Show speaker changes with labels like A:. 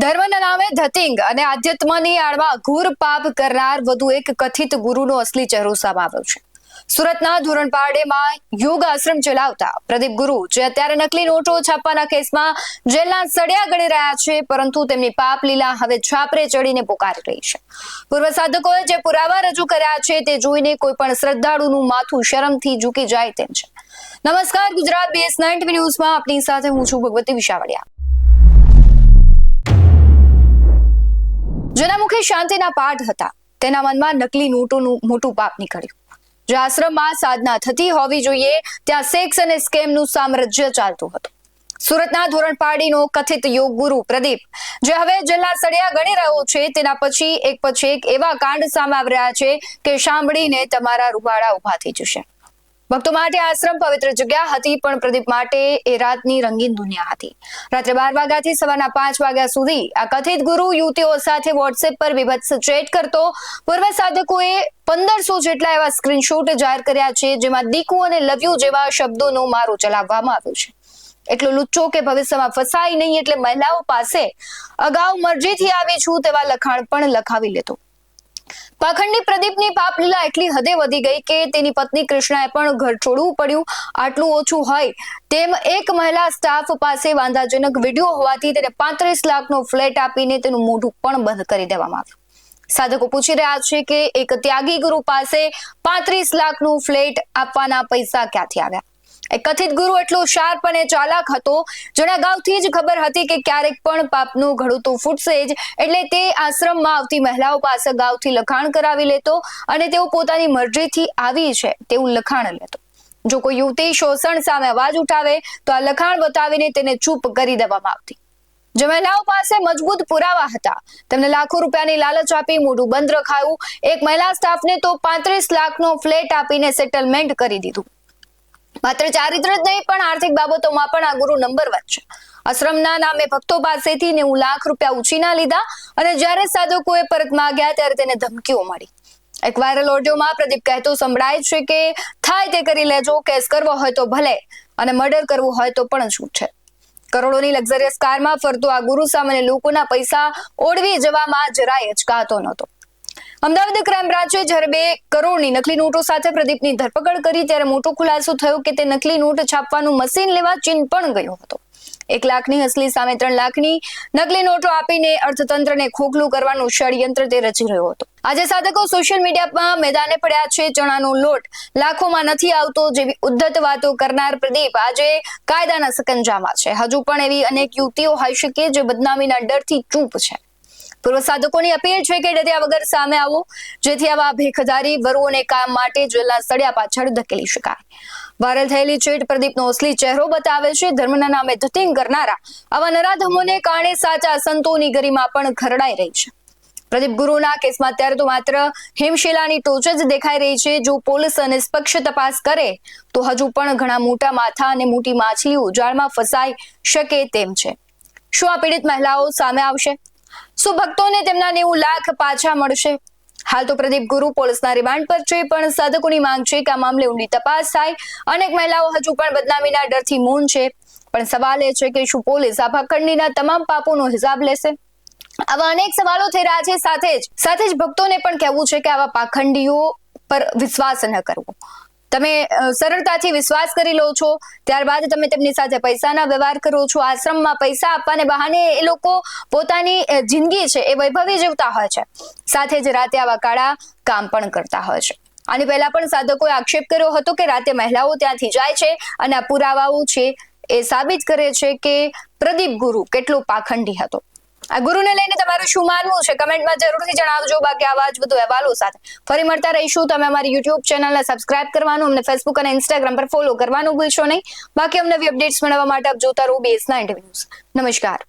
A: ધર્મના નામે ધતિંગ અને આધ્યાત્મની આડમાં ઘોર પાપ કરનાર વધુ એક કથિત ગુરુનો અસલી ચહેરો સામે આવ્યો છે. સુરતના ધોરણપાડેમાં યોગ આશ્રમ ચલાવતા પ્રદીપ ગુરુ જે અત્યારે નકલી નોટો છાપવાના કેસમાં જેલના સળિયા ગળી રહ્યા છે, પરંતુ તેમની પાપ લીલા હવે છાપરે ચડીને પોકારી રહી છે. પૂર્વ સાધકોએ જે પુરાવા રજૂ કર્યા છે તે જોઈને કોઈ પણ શ્રદ્ધાળુનું માથું શરમથી ઝૂકી જાય તેમ છે. નમસ્કાર, ગુજરાત BS9 ન્યૂઝમાં આપની સાથે હું છું ભગવતી વિશાવડિયા. જેના મુખે શાંતિના પાઠ હતા તેના મનમાં નકલી નોટોનું મોટું પાપ નીકળ્યું. જે આશ્રમમાં સાધના થતી હોવી જોઈએ ત્યાં સેક્સ અને સ્કેમનું સામ્રાજ્ય ચાલતું હતું. સુરતના ધોરણપાડીનો કથિત યોગ ગુરુ પ્રદીપ જે હવે જેલના સળિયા ગણી રહ્યો છે, તેના પછી એક એવા કાંડ સામે આવી રહ્યા છે કે સાંભળીને તમારા રૂવાડા ઉભા થઈ જશે. ભક્તો માટે આશ્રમ પવિત્ર જગ્યા હતી, પણ પ્રદીપ માટે એ રાતની રંગીન દુનિયા હતી. રાત્રે 12 વાગ્યાથી સવારના 5 વાગ્યા સુધી આ કથિત ગુરુ યુવતીઓ સાથે વોટ્સએપ પર વિભત્સ ચેટ કરતો. પૂર્વ સાધકોએ 1500 જેટલા એવા સ્ક્રીનશોટ જાહેર કર્યા છે, જેમાં દીકુ અને લવ યુ જેવા શબ્દોનો મારો ચલાવવામાં આવ્યો છે. એટલો લુચ્ચો કે ભવિષ્યમાં ફસાય નહીં એટલે મહિલાઓ પાસે અગાઉ મરજીથી આવી છું તેવા લખાણ પણ લખાવી લેતો. પાખંડી પ્રદીપની પાપ લીલા એટલી હદે વધી ગઈ કે તેની પત્ની કૃષ્ણાએ પણ ઘર છોડવું પડ્યું. આટલું ઓછું હોય તેમ એક મહિલા સ્ટાફ પાસે વાંધાજનક વિડીયો હોવાથી તેને 35 લાખનો ફ્લેટ આપીને તેનું મોઢું પણ બંધ કરી દેવામાં આવ્યું. સાધકો પૂછી રહ્યા છે કે એક ત્યાગી ગુરુ પાસે 35 લાખનું ફ્લેટ આપવાના પૈસા ક્યાંથી આવ્યા? એક કથિત ગુરુ એટલો શાર્પ અને ચાલાક હતો જેને અગાઉથી જ ખબર હતી કે ક્યારેક પણ પાપનું ઘડું તો ફૂટશે જ, એટલે તે આશ્રમમાં આવતી મહિલાઓ પાસે અગાઉથી લખાણ કરાવી લેતો અને તેઓ પોતાની મરજીથી આવી છે તેવું લખાણ લેતો. જો કોઈ યુવતી શોષણ સામે અવાજ ઉઠાવે તો આ લખાણ બતાવીને તેને ચૂપ કરી દેવામાં આવતી. જે મહિલાઓ પાસે મજબૂત પુરાવા હતા તેમને લાખો રૂપિયાની લાલચ આપી મોઢું બંધ રખાયું. એક મહિલા સ્ટાફને તો 35 લાખનો ફ્લેટ આપીને સેટલમેન્ટ કરી દીધું. માત્ર ચારિત્ર જ નહીં પણ આર્થિક બાબતોમાં પણ આ ગુરુ નંબર 1 છે. આશ્રમના નામે ભક્તો પાસેથી 90 લાખ રૂપિયા ઉછીના લીધા અને જ્યારે સાધકોએ પરત માંગ્યા ત્યારે તેને ધમકીઓ મળી. એક વાયરલ ઓડિયોમાં પ્રદીપ કહેતો સંભળાય છે કે થાય તે કરી લેજો, કેસ કરવો હોય તો ભલે અને મર્ડર કરવું હોય તો પણ છૂટ છે. કરોડોની લક્ઝરિયસ કારમાં ફરતો આ ગુરુ સામાન્ય લોકોના પૈસા ઓળવી જવામાં જરાય અચકાતો નહોતો. અમદાવાદ ક્રાઇમ બ્રાન્ચે જ્યારે 2 કરોડની નકલી નોટો સાથે પ્રદીપની ધરપકડ કરી ત્યારે મોટો ખુલાસો થયો કે તે નકલી નોટ છાપવાનું મશીન લેવા ચીન પણ ગયો હતો. 1 લાખની અસલી સામે 3 લાખની નકલી નોટો આપીને અર્થતંત્રને ખોખલું કરવાનું ષડયંત્ર તે રચી રહ્યો હતો. આજે સાધકો સોશિયલ મીડિયામાં મેદાને પડ્યા છે. ચણાનો લોટ લાખોમાં નથી આવતો જેવી ઉદ્ધત વાતો કરનાર પ્રદીપ આજે કાયદાના સકંજામાં છે. હજુ પણ એવી અનેક યુવતીઓ હોઈ શકે જે બદનામીના ડરથી ચૂપ છે. પૂર્વ સાધકોની અપીલ છે કે ડર્યા વગર સામે આવો, જેથી આવા ભેખધારી વરુઓને કામ માટે જેલના સળિયા પાછળ ધકેલી શકાય. વાયરલ થયેલી ચેટ પ્રદીપનો અસલી ચહેરો બતાવે છે. ધર્મના નામે ધતિંગ કરનારા આવા નરાધમોને કારણે સાચા સંતોની ગરિમા પણ ખરડાઈ રહી છે. પ્રદીપ ગુરુના કેસમાં અત્યારે તો માત્ર હિમશિલાની ટોચ જ દેખાઈ રહી છે. જો પોલીસ નિષ્પક્ષ તપાસ કરે તો હજુ પણ ઘણા મોટા માથા અને મોટી માછલીઓ જાળમાં ફસાઈ શકે તેમ છે. શું આ પીડિત મહિલાઓ સામે આવશે? શું ભક્તોને તેમના 90 લાખ પાછા મળશે? હાલ તો પ્રદીપ ગુરુ પોલીસના રિમાન્ડ પર છે, પણ સાધકોની માંગ છે કે આ મામલે ઊંડી તપાસ થાય. અનેક મહિલાઓ હજુ પણ બદનામીના ડરથી મૌન છે, પણ સવાલ એ છે કે શું પોલીસ આ પાખંડીના તમામ પાપોનો હિસાબ લેશે? આવા અનેક સવાલો થઈ રહ્યા છે. સાથે જ ભક્તોને પણ કહેવું છે કે આવા પાખંડીઓ પર વિશ્વાસ ન કરવો. તમે સરળતાથી વિશ્વાસ કરી લો છો, ત્યારબાદ તમે તેમની સાથે પૈસાના વ્યવહાર કરો છો. આશ્રમમાં પૈસા આપવાને બહાને એ લોકો પોતાની જિંદગી છે એ વૈભવી જીવતા હોય છે, સાથે જ રાતે આવા કાળા કામ પણ કરતા હોય છે. આની પહેલા પણ સાધકોએ આક્ષેપ કર્યો હતો કે રાતે મહિલાઓ ત્યાંથી જાય છે અને આ પુરાવાઓ છે એ સાબિત કરે છે કે પ્રદીપ ગુરુ કેટલો પાખંડી હતો. આ ગુરુને લઈને તમારું શું માનવું છે કમેન્ટમાં જરૂરથી જણાવજો. બાકી આવા જ વધુ અહેવાલો સાથે ફરી મળતા રહીશું. તમે અમારી YouTube ચેનલને સબસ્ક્રાઇબ કરવાનું, અમને Facebook અને Instagram પર ફોલો કરવાનું ભૂલશો નહીં. બાકી અમને નવી અપડેટ્સ મેળવવા માટે આપ જોતા રહો BS9 ન્યૂઝ. નમસ્કાર.